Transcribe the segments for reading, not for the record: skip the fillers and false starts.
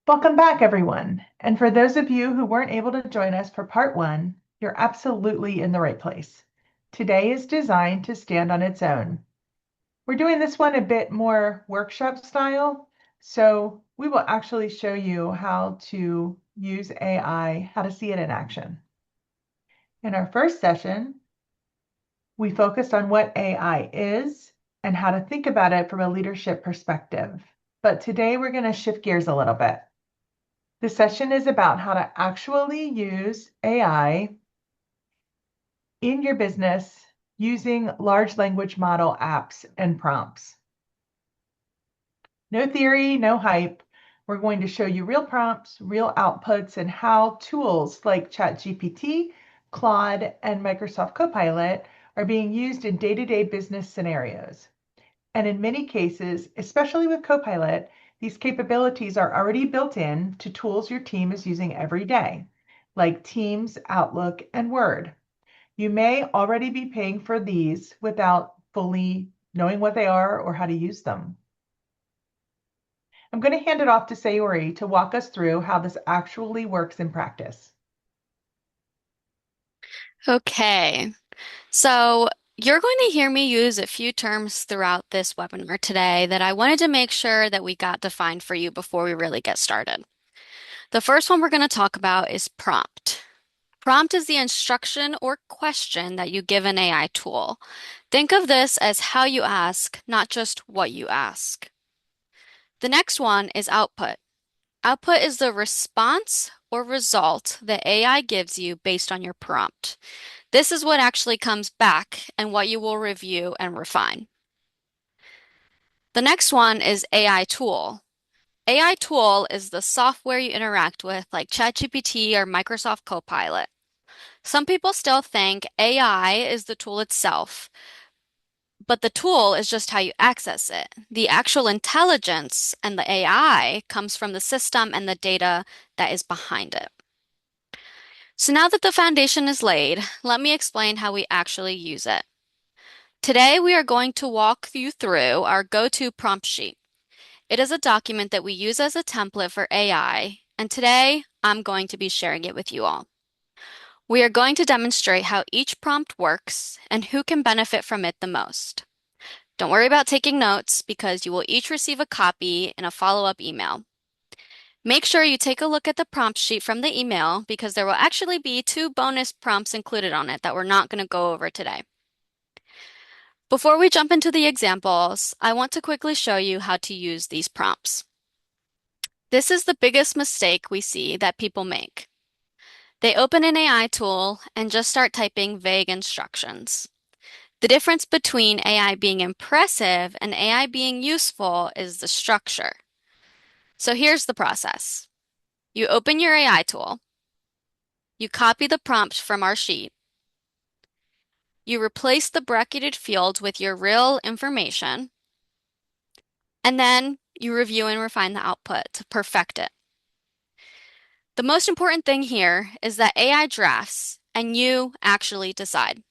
Welcome back, everyone. And for those of you who weren't able to join us for part one, you're absolutely in the right place. Today is designed to stand on its own. We're doing this one a bit more workshop style, so we will actually show you how to use AI, how to see it in action. In our first session, we focused on what AI is and how to think about it from a leadership perspective. But today we're going to shift gears a little bit. The session is about how to actually use AI in your business using large language model apps and prompts. No theory, no hype. We're going to show you real prompts, real outputs, and how tools like ChatGPT, Claude, and Microsoft Copilot are being used in day-to-day business scenarios. And in many cases, especially with Copilot, these capabilities are already built in to tools your team is using every day, like Teams, Outlook, and Word. You may already be paying for these without fully knowing what they are or how to use them. I'm going to hand it off to Sayori to walk us through how this actually works in practice. Okay, so you're going to hear me use a few terms throughout this webinar today that I wanted to make sure that we got defined for you before we really get started. The first one we're going to talk about is prompt. Prompt is the instruction or question that you give an AI tool. Think of this as how you ask, not just what you ask. The next one is output. Output is the response or result that AI gives you based on your prompt. This is what actually comes back and what you will review and refine. The next one is AI tool. AI tool is the software you interact with, like ChatGPT or Microsoft Copilot. Some people still think AI is the tool itself, but the tool is just how you access it. The actual intelligence and the AI comes from the system and the data that is behind it. So now that the foundation is laid, let me explain how we actually use it. Today, we are going to walk you through our go-to prompt sheet. It is a document that we use as a template for AI, and today I'm going to be sharing it with you all. We are going to demonstrate how each prompt works and who can benefit from it the most. Don't worry about taking notes because you will each receive a copy in a follow-up email. Make sure you take a look at the prompt sheet from the email because there will actually be 2 bonus prompts included on it that we're not going to go over today. Before we jump into the examples, I want to quickly show you how to use these prompts. This is the biggest mistake we see that people make. They open an AI tool and just start typing vague instructions. The difference between AI being impressive and AI being useful is the structure. So here's the process. You open your AI tool, you copy the prompt from our sheet, you replace the bracketed fields with your real information, and then you review and refine the output to perfect it. The most important thing here is that AI drafts and you actually decide.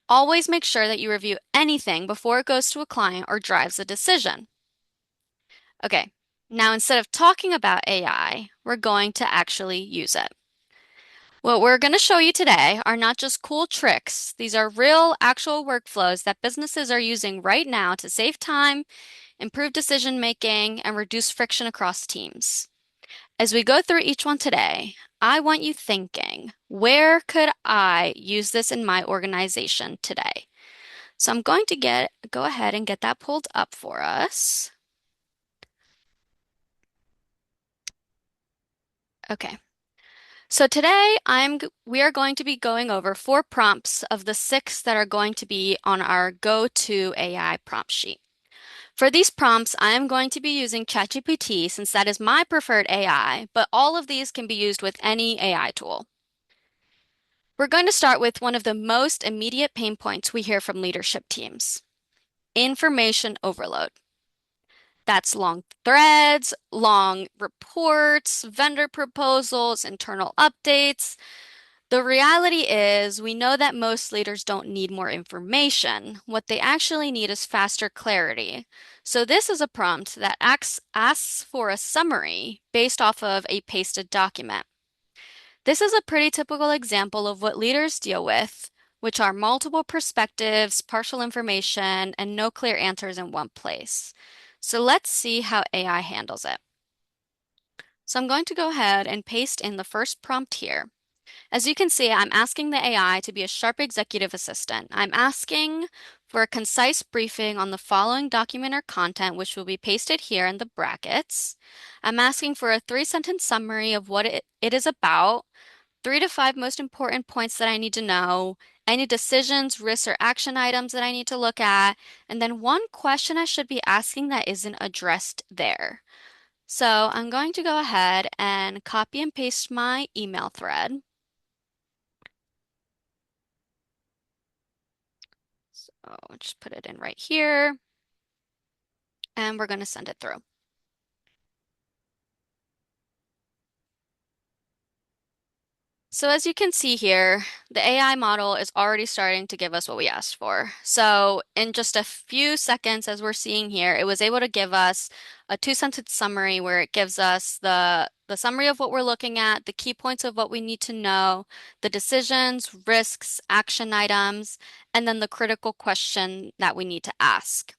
Always make sure that you review anything before it goes to a client or drives a decision. Okay, now instead of talking about AI, we're going to actually use it. What we're going to show you today are not just cool tricks. These are real, actual workflows that businesses are using right now to save time, improve decision making, and reduce friction across teams. As we go through each one today, I want you thinking, where could I use this in my organization today? So I'm going to go ahead and get that pulled up for us. Okay. So today we are going to be going over 4 prompts of the 6 that are going to be on our go-to AI prompt sheet. For these prompts, I am going to be using ChatGPT since that is my preferred AI, but all of these can be used with any AI tool. We're going to start with one of the most immediate pain points we hear from leadership teams: information overload. That's long threads, long reports, vendor proposals, internal updates. The reality is, we know that most leaders don't need more information. What they actually need is faster clarity. So, this is a prompt that asks for a summary based off of a pasted document. This is a pretty typical example of what leaders deal with, which are multiple perspectives, partial information, and no clear answers in one place. So, let's see how AI handles it. So, I'm going to go ahead and paste in the first prompt here. As you can see, I'm asking the AI to be a sharp executive assistant. I'm asking for a concise briefing on the following document or content, which will be pasted here in the brackets. I'm asking for a three-sentence summary of what it is about, 3 to 5 most important points that I need to know, any decisions, risks, or action items that I need to look at, and then one question I should be asking that isn't addressed there. So I'm going to go ahead and copy and paste my email thread. So just put it in right here, and we're going to send it through. So as you can see here, the AI model is already starting to give us what we asked for. So in just a few seconds, as we're seeing here, it was able to give us a two-sentence summary where it gives us the summary of what we're looking at, the key points of what we need to know, the decisions, risks, action items, and then the critical question that we need to ask.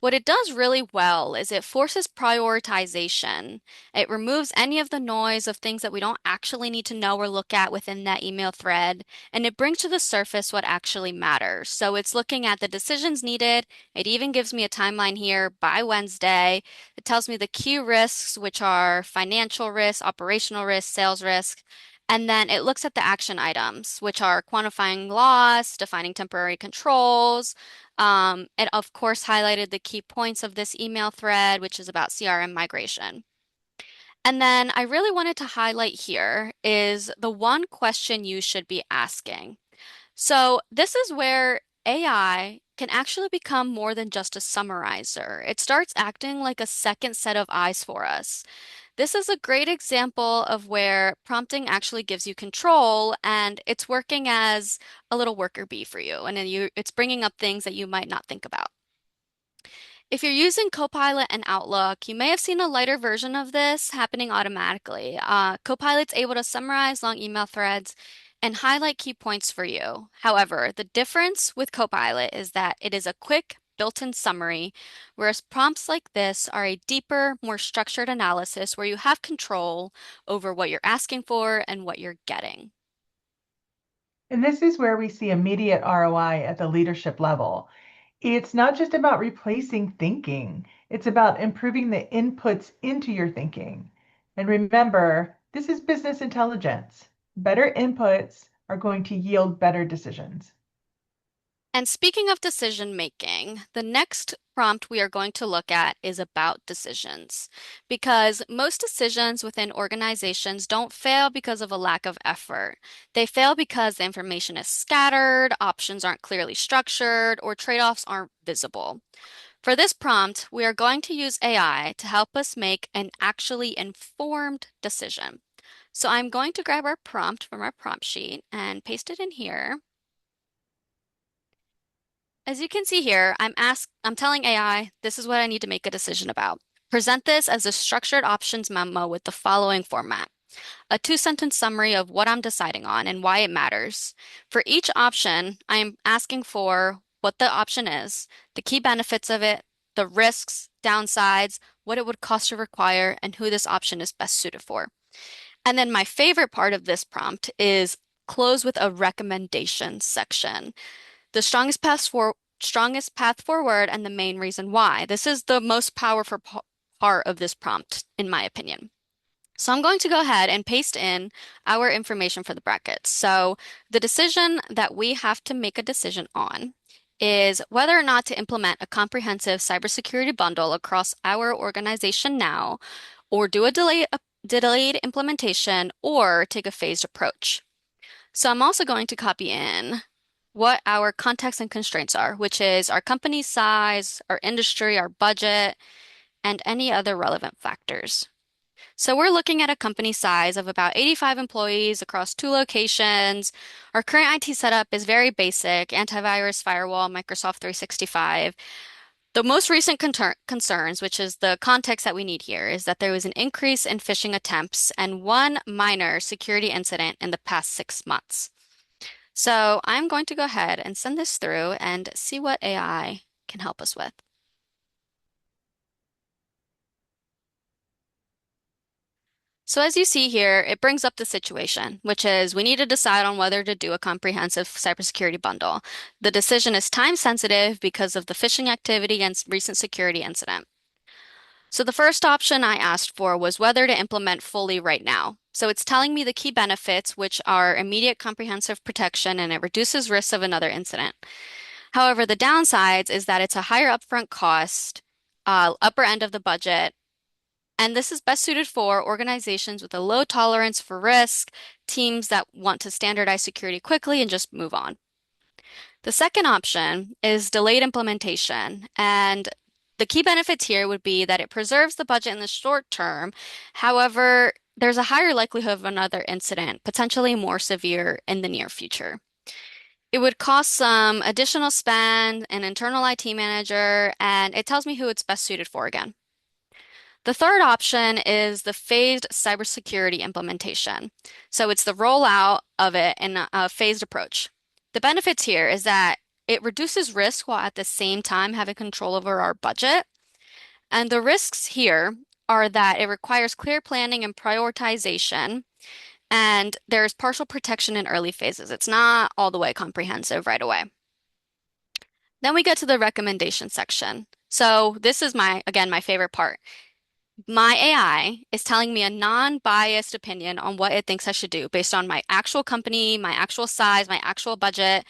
What it does really well is it forces prioritization. It removes any of the noise of things that we don't actually need to know or look at within that email thread, and it brings to the surface what actually matters. So it's looking at the decisions needed. It even gives me a timeline here by Wednesday. It tells me the key risks, which are financial risk, operational risk, sales risk. And then it looks at the action items, which are quantifying loss, defining temporary controls, it of course highlighted the key points of this email thread, which is about CRM migration. And then I really wanted to highlight here is the one question you should be asking. So this is where AI can actually become more than just a summarizer. It starts acting like a second set of eyes for us. This is a great example of where prompting actually gives you control and it's working as a little worker bee for you. And then it's bringing up things that you might not think about. If you're using Copilot and Outlook, you may have seen a lighter version of this happening automatically. Copilot's able to summarize long email threads and highlight key points for you. However, the difference with Copilot is that it is a quick, built-in summary, whereas prompts like this are a deeper, more structured analysis where you have control over what you're asking for and what you're getting. And this is where we see immediate ROI at the leadership level. It's not just about replacing thinking, it's about improving the inputs into your thinking. And remember, this is business intelligence. Better inputs are going to yield better decisions. And speaking of decision making, the next prompt we are going to look at is about decisions. Because most decisions within organizations don't fail because of a lack of effort. They fail because the information is scattered, options aren't clearly structured, or trade-offs aren't visible. For this prompt, we are going to use AI to help us make an actually informed decision. So I'm going to grab our prompt from our prompt sheet and paste it in here. As you can see here, I'm telling AI, this is what I need to make a decision about. Present this as a structured options memo with the following format. A two-sentence summary of what I'm deciding on and why it matters. For each option, I am asking for what the option is, the key benefits of it, the risks, downsides, what it would cost to require, and who this option is best suited for. And then my favorite part of this prompt is close with a recommendation section. The strongest path forward and the main reason why. This is the most powerful part of this prompt, in my opinion. So I'm going to go ahead and paste in our information for the brackets. So the decision that we have to make a decision on is whether or not to implement a comprehensive cybersecurity bundle across our organization now, or do a delayed implementation, or take a phased approach. So I'm also going to copy in what our context and constraints are, which is our company size, our industry, our budget, and any other relevant factors. So we're looking at a company size of about 85 employees across two locations. Our current IT setup is very basic, antivirus, firewall, Microsoft 365. The most recent concerns, which is the context that we need here, is that there was an increase in phishing attempts and one minor security incident in the past 6 months. So I'm going to go ahead and send this through and see what AI can help us with. So as you see here, it brings up the situation, which is we need to decide on whether to do a comprehensive cybersecurity bundle. The decision is time sensitive because of the phishing activity and recent security incident. So the first option I asked for was whether to implement fully right now. So it's telling me the key benefits, which are immediate comprehensive protection and it reduces risk of another incident. However, the downsides is that it's a higher upfront cost, upper end of the budget, and this is best suited for organizations with a low tolerance for risk, teams that want to standardize security quickly and just move on. The second option is delayed implementation, and the key benefits here would be that it preserves the budget in the short term. However, there's a higher likelihood of another incident, potentially more severe in the near future. It would cost some additional spend, an internal IT manager, and it tells me who it's best suited for again. The third option is the phased cybersecurity implementation. So it's the rollout of it in a phased approach. The benefits here is that it reduces risk while at the same time having control over our budget. And the risks here are that it requires clear planning and prioritization, and there's partial protection in early phases. It's not all the way comprehensive right away. Then we get to the recommendation section. So this is again, my favorite part. My AI is telling me a non-biased opinion on what it thinks I should do based on my actual company, my actual size, my actual budget.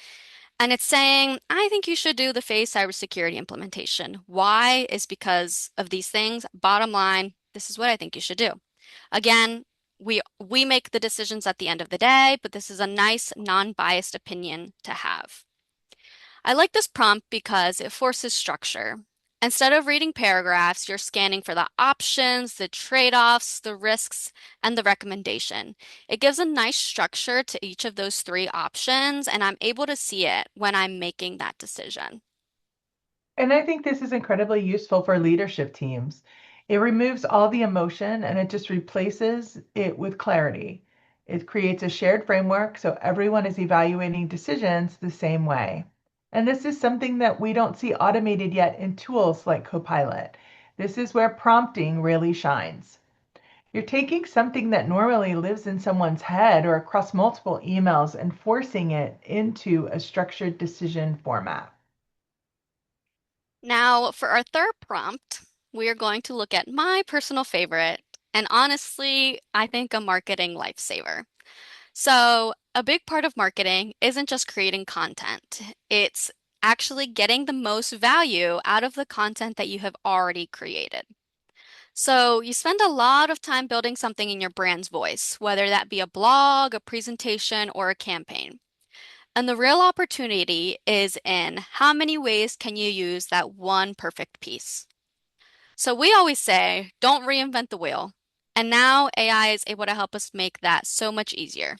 And it's saying, I think you should do the phase cybersecurity implementation. Why is because of these things. Bottom line, this is what I think you should do. Again, we make the decisions at the end of the day, but this is a nice non-biased opinion to have. I like this prompt because it forces structure. Instead of reading paragraphs, you're scanning for the options, the trade-offs, the risks, and the recommendation. It gives a nice structure to each of those three options, and I'm able to see it when I'm making that decision. And I think this is incredibly useful for leadership teams. It removes all the emotion and it just replaces it with clarity. It creates a shared framework so everyone is evaluating decisions the same way. And this is something that we don't see automated yet in tools like Copilot. This is where prompting really shines. You're taking something that normally lives in someone's head or across multiple emails and forcing it into a structured decision format. Now, for our third prompt, we are going to look at my personal favorite, and honestly, I think a marketing lifesaver. So, a big part of marketing isn't just creating content, it's actually getting the most value out of the content that you have already created. So, you spend a lot of time building something in your brand's voice, whether that be a blog, a presentation, or a campaign. And the real opportunity is in how many ways can you use that one perfect piece? So, we always say, don't reinvent the wheel. And now AI is able to help us make that so much easier.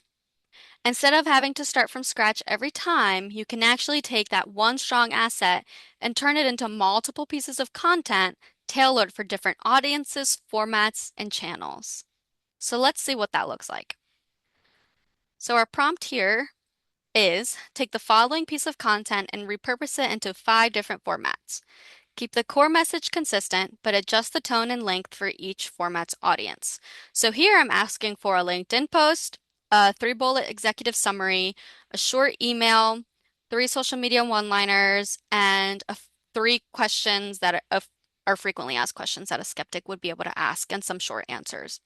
Instead of having to start from scratch every time, you can actually take that one strong asset and turn it into multiple pieces of content tailored for different audiences, formats, and channels. So let's see what that looks like. So our prompt here is take the following piece of content and repurpose it into 5 different formats. Keep the core message consistent, but adjust the tone and length for each format's audience. So here I'm asking for a LinkedIn post, a 3 bullet executive summary, a short email, 3 social media one-liners, and 3 questions that are frequently asked questions that a skeptic would be able to ask, and some short answers.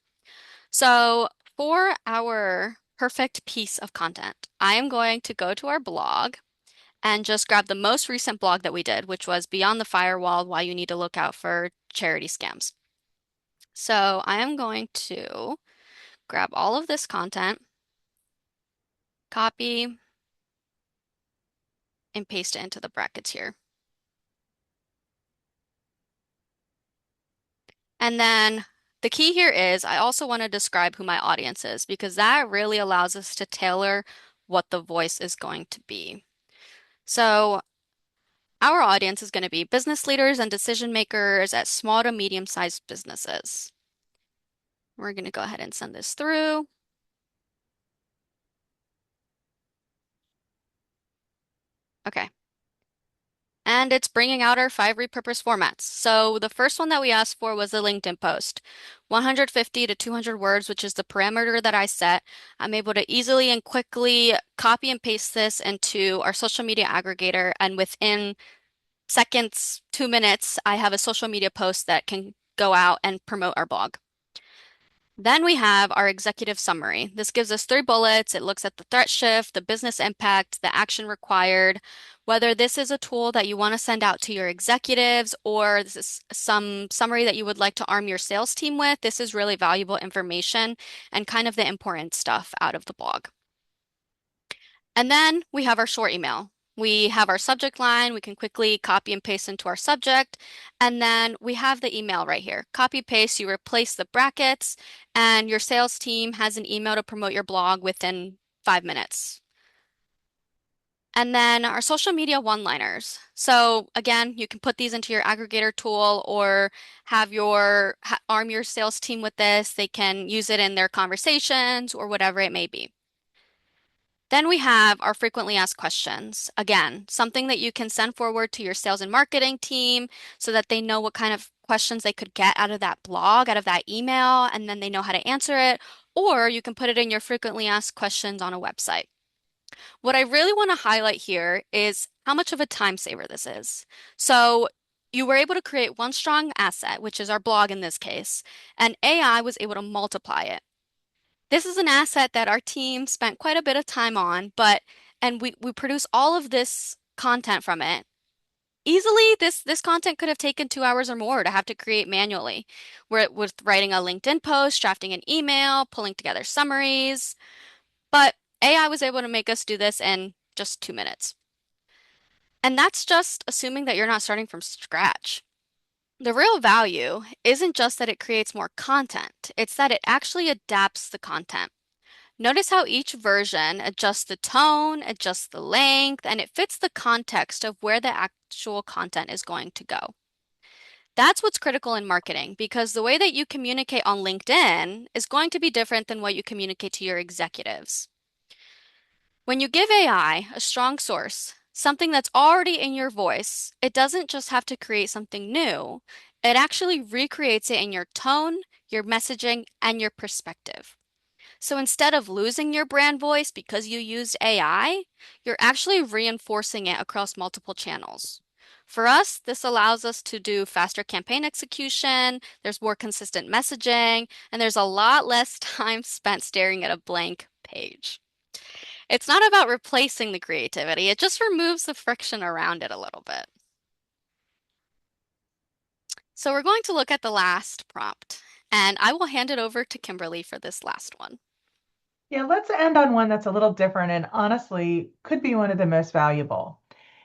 So for our perfect piece of content, I am going to go to our blog and just grab the most recent blog that we did, which was Beyond the Firewall, Why You Need to Look Out for Charity Scams. So I am going to grab all of this content, copy, and paste it into the brackets here. And then The key here is I also want to describe who my audience is because that really allows us to tailor what the voice is going to be. So, our audience is going to be business leaders and decision makers at small to medium-sized businesses. We're going to go ahead and send this through. Okay. And it's bringing out our 5 repurposed formats. So the first one that we asked for was a LinkedIn post. 150 to 200 words, which is the parameter that I set. I'm able to easily and quickly copy and paste this into our social media aggregator. And within seconds, 2 minutes, I have a social media post that can go out and promote our blog. Then we have our executive summary. This gives us 3 bullets. It looks at the threat shift, the business impact, the action required, whether this is a tool that you want to send out to your executives or this is some summary that you would like to arm your sales team with. This is really valuable information and kind of the important stuff out of the blog. And then we have our short email. We have our subject line. We can quickly copy and paste into our subject. And then we have the email right here. Copy paste, you replace the brackets, and your sales team has an email to promote your blog within 5 minutes. And then our social media one-liners. So again, you can put these into your aggregator tool or have arm your sales team with this. They can use it in their conversations or whatever it may be. Then we have our frequently asked questions. Again, something that you can send forward to your sales and marketing team so that they know what kind of questions they could get out of that blog, out of that email, and then they know how to answer it. Or you can put it in your frequently asked questions on a website. What I really want to highlight here is how much of a time saver this is. So you were able to create one strong asset, which is our blog in this case, and AI was able to multiply it. This is an asset that our team spent quite a bit of time on, and we produce all of this content from it. Easily, this content could have taken 2 hours or more to have to create manually. We're with writing a LinkedIn post, drafting an email, pulling together summaries, but AI was able to make us do this in just 2 minutes. And that's just assuming that you're not starting from scratch. The real value isn't just that it creates more content, it's that it actually adapts the content. Notice how each version adjusts the tone, adjusts the length, and it fits the context of where the actual content is going to go. That's what's critical in marketing because the way that you communicate on LinkedIn is going to be different than what you communicate to your executives. When you give AI a strong source, something that's already in your voice, it doesn't just have to create something new, it actually recreates it in your tone, your messaging, and your perspective. So instead of losing your brand voice because you used AI, you're actually reinforcing it across multiple channels. For us, this allows us to do faster campaign execution, there's more consistent messaging, and there's a lot less time spent staring at a blank page. It's not about replacing the creativity, it just removes the friction around it a little bit. So we're going to look at the last prompt, and I will hand it over to Kimberly for this last one. Yeah, let's end on one that's a little different and honestly could be one of the most valuable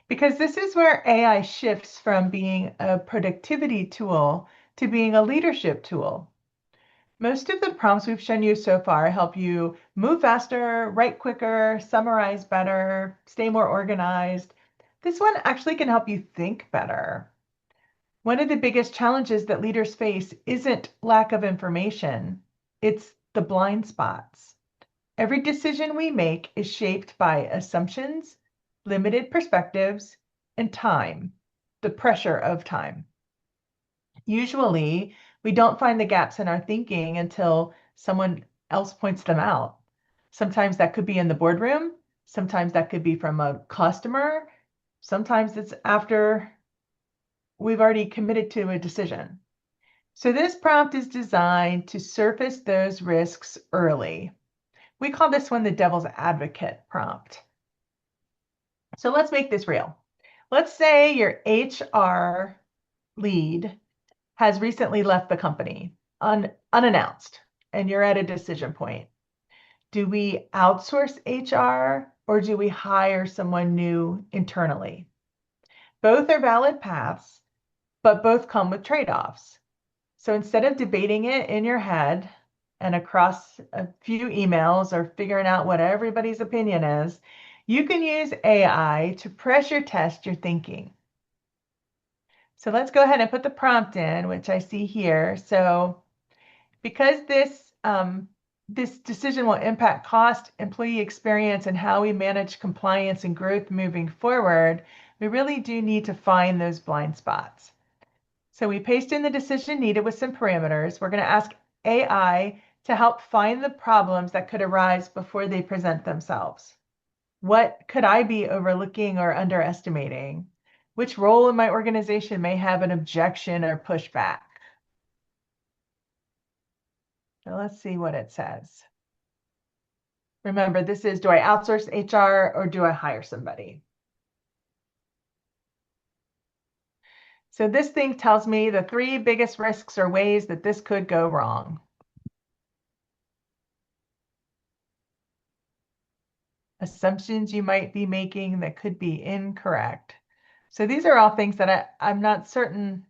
because this is where AI shifts from being a productivity tool to being a leadership tool. Most of the prompts we've shown you so far help you move faster, write quicker, summarize better, stay more organized. This one actually can help you think better. One of the biggest challenges that leaders face isn't lack of information, it's the blind spots. Every decision we make is shaped by assumptions, limited perspectives, and time, the pressure of time. Usually, we don't find the gaps in our thinking until someone else points them out. Sometimes that could be in the boardroom, sometimes that could be from a customer, sometimes it's after we've already committed to a decision. So this prompt is designed to surface those risks early. We call this one the devil's advocate prompt. So let's make this real. Let's say your HR lead has recently left the company unannounced, and you're at a decision point. Do we outsource HR or do we hire someone new internally? Both are valid paths, but both come with trade-offs. So instead of debating it in your head and across a few emails or figuring out what everybody's opinion is, you can use AI to pressure test your thinking. So let's go ahead and put the prompt in, which I see here. So because this decision will impact cost, employee experience, and how we manage compliance and growth moving forward, we really do need to find those blind spots. So we paste in the decision needed with some parameters. We're going to ask AI to help find the problems that could arise before they present themselves. What could I be overlooking or underestimating? Which role in my organization may have an objection or pushback? So let's see what it says. Remember, this is, do I outsource HR or do I hire somebody? So this thing tells me the 3 biggest risks or ways that this could go wrong. Assumptions you might be making that could be incorrect. So these are all things that I'm not certain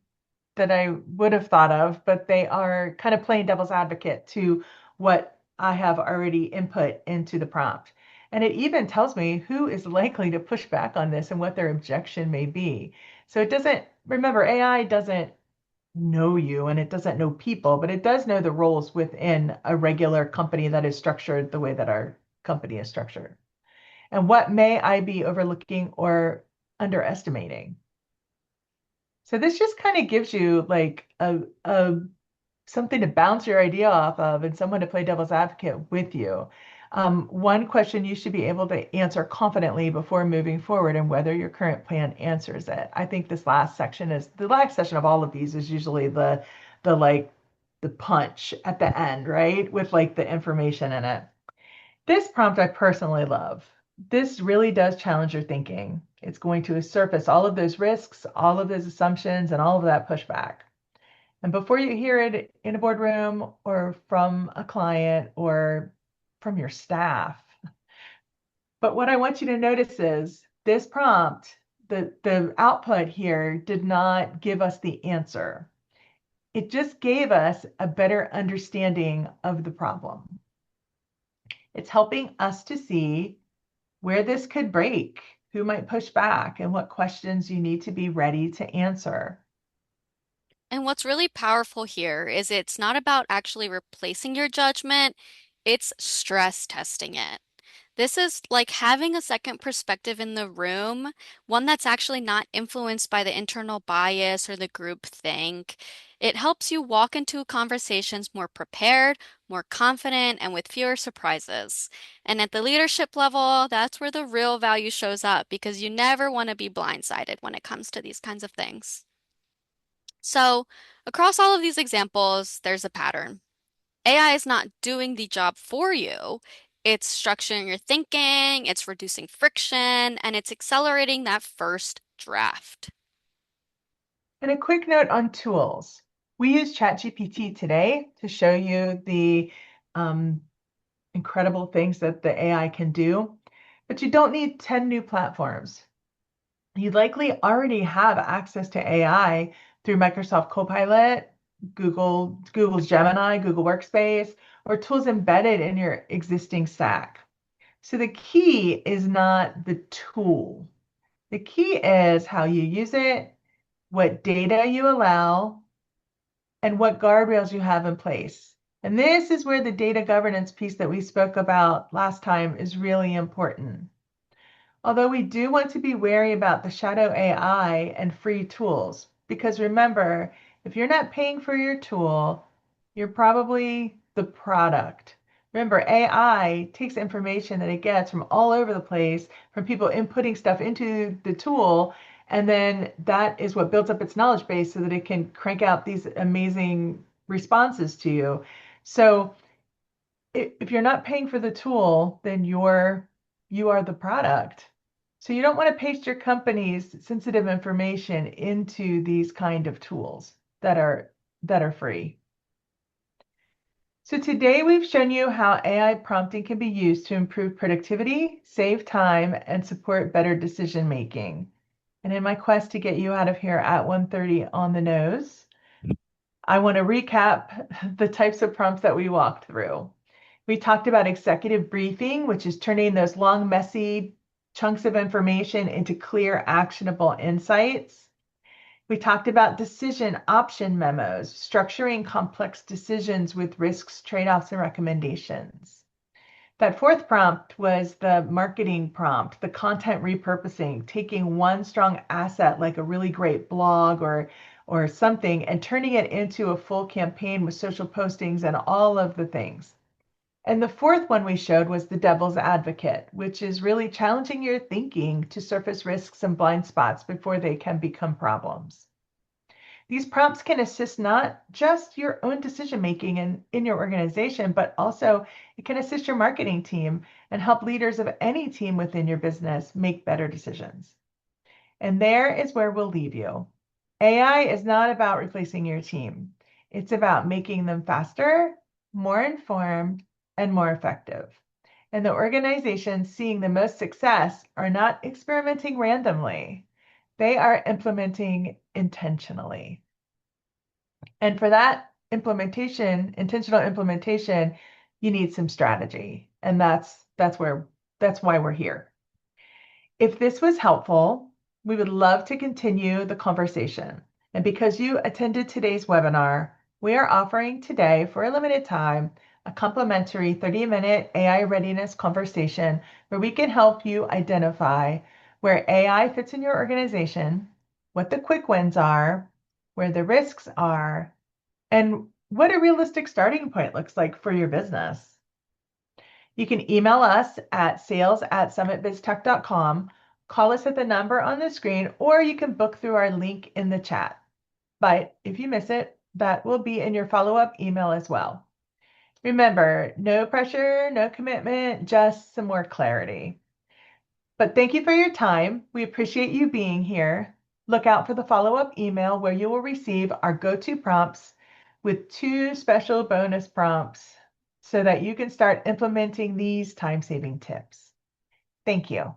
that I would have thought of, but they are kind of playing devil's advocate to what I have already input into the prompt. And it even tells me who is likely to push back on this and what their objection may be. So it doesn't, remember, AI doesn't know you and it doesn't know people, but it does know the roles within a regular company that is structured the way that our company is structured. And what may I be overlooking or underestimating? So this just kind of gives you like a something to bounce your idea off of and someone to play devil's advocate with you. One question you should be able to answer confidently before moving forward and whether your current plan answers it. I think this last section is the last section of all of these is usually the like the punch at the end, right? With like the information in it. This prompt I personally love. This really does challenge your thinking. It's going to surface all of those risks, all of those assumptions, and all of that pushback. And before you hear it in a boardroom or from a client or from your staff. But what I want you to notice is this prompt, the output here did not give us the answer. It just gave us a better understanding of the problem. It's helping us to see where this could break, who might push back, and what questions you need to be ready to answer. And what's really powerful here is it's not about actually replacing your judgment, it's stress testing it. This is like having a second perspective in the room, one that's actually not influenced by the internal bias or the group think. It helps you walk into conversations more prepared, more confident, and with fewer surprises. And at the leadership level, that's where the real value shows up because you never want to be blindsided when it comes to these kinds of things. So, across all of these examples, there's a pattern. AI is not doing the job for you. It's structuring your thinking, it's reducing friction, and it's accelerating that first draft. And a quick note on tools. We use ChatGPT today to show you the um, incredible things that the AI can do, but you don't need 10 new platforms. You likely already have access to AI through Microsoft Copilot, Google's Gemini, Google Workspace, or tools embedded in your existing stack. So the key is not the tool. The key is how you use it, what data you allow, and what guardrails you have in place. And this is where the data governance piece that we spoke about last time is really important. Although we do want to be wary about the shadow AI and free tools, because remember, if you're not paying for your tool, you're probably the product. Remember, AI takes information that it gets from all over the place, from people inputting stuff into the tool, and then that is what builds up its knowledge base so that it can crank out these amazing responses to you. So if you're not paying for the tool, then you are the product. So you don't want to paste your company's sensitive information into these kind of tools that are free. So today we've shown you how AI prompting can be used to improve productivity, save time, and support better decision making. And in my quest to get you out of here at 1:30 on the nose, I want to recap the types of prompts that we walked through. We talked about executive briefing, which is turning those long, messy chunks of information into clear, actionable insights. We talked about decision option memos, structuring complex decisions with risks, trade-offs, and recommendations. That fourth prompt was the marketing prompt, the content repurposing, taking one strong asset like a really great blog or something and turning it into a full campaign with social postings and all of the things. And the fourth one we showed was the devil's advocate, which is really challenging your thinking to surface risks and blind spots before they can become problems. These prompts can assist not just your own decision making in your organization, but also it can assist your marketing team and help leaders of any team within your business make better decisions. And there is where we'll leave you. AI is not about replacing your team. It's about making them faster, more informed, and more effective. And the organizations seeing the most success are not experimenting randomly. They are implementing intentionally. And for that implementation, intentional implementation, you need some strategy. And that's why we're here. If this was helpful, we would love to continue the conversation. And because you attended today's webinar, we are offering today for a limited time a complimentary 30-minute AI readiness conversation where we can help you identify where AI fits in your organization, what the quick wins are, where the risks are, and what a realistic starting point looks like for your business. You can email us at sales@summitbiztech.com, call us at the number on the screen, or you can book through our link in the chat. But if you miss it, that will be in your follow-up email as well. Remember, no pressure, no commitment, just some more clarity. But thank you for your time. We appreciate you being here. Look out for the follow-up email where you will receive our go-to prompts with 2 special bonus prompts so that you can start implementing these time-saving tips. Thank you.